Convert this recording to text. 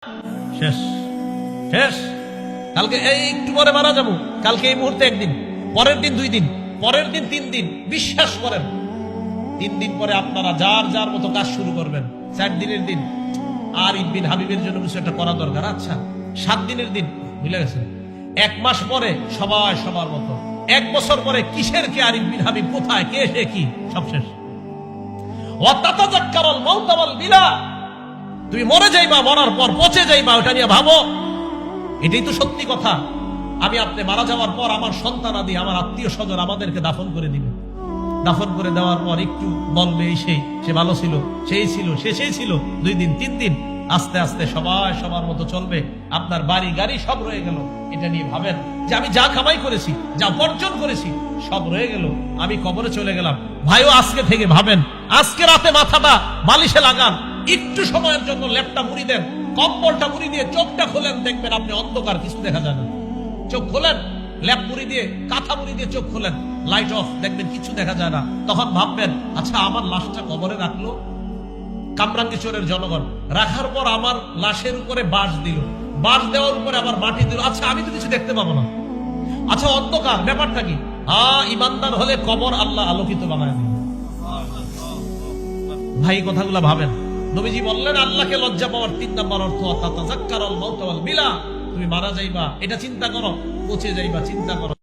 শেষ শেষ। কালকে এই একটু পরে মারা যাবো, কালকে এই মুহূর্তে একদিন, পরের দিন 2 দিন, পরের দিন 3 দিন। বিশ্বাস করেন 3 দিন পরে আপনারা যার যার মতো কাজ শুরু করবেন। 4 দিনের দিন আর ইবনে হাবিবের জন্য কিছু একটা করা দরকার। আচ্ছা 7 দিনের দিন ভুলে গেছেন। 1 মাস পরে সবাই সবার মতো। 1 বছর পরে কিসের কি আর ইবনে হাবিব কোথায়, কে সে কি, সব শেষ। ওয়াতাতাযাক্কারুল মাউত ওয়াল বিলা, তুমি মরে যাইবা, মরার পর পচে যাইবা, ওটা নিয়ে ভাবো। এটাই তো সত্যি কথা। আমি আপনি মারা যাওয়ার পর আমার সন্তানাদি, আমার আত্মীয় স্বজন আমাদেরকে দাফন করে দিবে। দাফন করে দেওয়ার পর একটু বলবে এই সেই, সে ভালো ছিল, সেই ছিল, সেই ছিল। 2 দিন 3 দিন, আস্তে আস্তে সবাই সবার মতো চলবে। আপনার বাড়ি গাড়ি সব রয়ে গেল। এটা নিয়ে ভাবেন যে আমি যা কামাই করেছি, যা বর্জন করেছি, সব রয়ে গেল, আমি কবরে চলে গেলাম। ভাইও আজকে থেকে ভাবেন, আজকে রাতে মাথাটা বালিশে লাগান, একটু সময়ের জন্য ল্যাপটা মুড়ি দেন, কম্বলটা মুড়ি দিয়ে চোখটা খোলেন, দেখবেন আপনি অন্ধকার, কিছু দেখা যায় না। চোখ খোলেন, ল্যাপ মুড়ি দিয়ে, কাঁথা মুড়ি দিয়ে চোখ খোলেন, লাইট অফ, দেখবেন কিছু দেখা যায় না। তখন ভাববেন, আচ্ছা আমার লাশটা কবরে রাখলো কামরাঙ্গীরচরের জনগণ, রাখার পর আমার লাশের উপরে বাঁশ দিল, বাঁশ দেওয়ার উপরে আবার মাটি দিল। আচ্ছা আমি তো কিছু দেখতে পাবো না। আচ্ছা অন্ধকার, ব্যাপারটা কি? ইমানদার হলে কবর আল্লাহ আলোকিত বানায় দিন। ভাই কথাগুলো ভাবেন। নবীজি বললেন আল্লাহকে লজ্জা পাওয়ার 3 নম্বর অর্থ তাতাযাক্কারুল মাউত ওয়াল বিলা, তুমি মারা যাইবা এটা চিন্তা করো, পচে যাইবা চিন্তা করো।